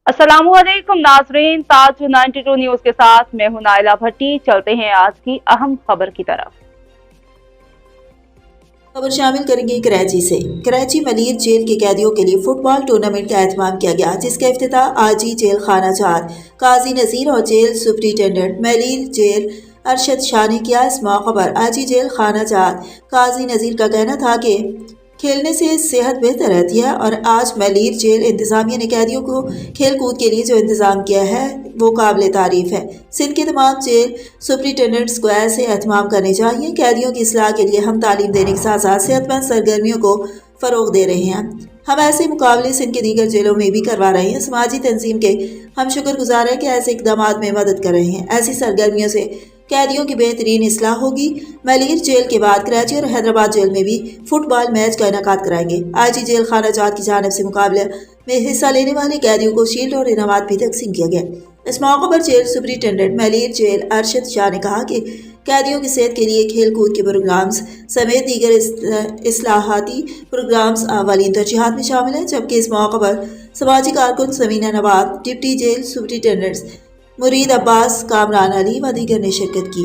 अस्सलामुअलैकुम नाजरीन, ताज 92 न्यूज के साथ मैं हूं नाइला भट्टी। चलते हैं आज की अहम खबर की तरफ। खबर शामिल करेंगे कराची से। कराची मलिर जेल के कैदियों के लिए फुटबॉल टूर्नामेंट का एहतमाम किया गया, जिसका इफ्तिताह आज ही जेल खाना 4 काजी नजीर और jail superintendent Malir jail Arshad Shah ने किया। इस मौके पर आज ही जेल खाना 4 काजी नजीर का कहना था कि खेलने से सेहत बेहतर रहती है और आज मलिर जेल इंतजामिया ने कैदियों को खेल कूद के लिए जो इंतजाम किया है वो काबिल तारीफ है। सिंध के तमाम जेल सुप्रिंटेंडेंट्स को ऐसे एहतमाम करने चाहिए। कैदियों की इस्लाह के लिए हम तालीम देने के साथ साथ सेहतमंद सरगर्मियों को फ़रोग दे रहे हैं। हम ऐसे मुकाबले सिंध के दीगर जेलों में भी करवा रहे हैं। समाजी तंजीम के हम शुक्रगुजार हैं कि ऐसे इकदाम में मदद कर रहे हैं। ऐसी सरगर्मियों से कैदियों की बेहतरीन इस्लाह होगी। मलिर जेल के बाद कराची और हैदराबाद जेल में भी फुटबॉल मैच का इनेकाद कराएंगे। आज ही जेल खाना जात की जानिब से मुकाबले में हिस्सा लेने वाले कैदियों को शील्ड और इनामात भी तकसीम किया गया। इस मौके पर jail superintendent Malir jail Arshad Shah ने कहा कि कैदियों की सेहत के लिए खेल कूद के प्रोग्राम्स समेत दीगर इस्लाहाती प्रोग्राम्स अवलीन तरजीहात में शामिल हैं। जबकि इस मौके पर समाजी कारकुन समीना नवाब, डिप्टी जेल सुप्रिंटेंडेंट्स मुरीद अब्बास, कामरान अली व दीगर ने शिरकत की।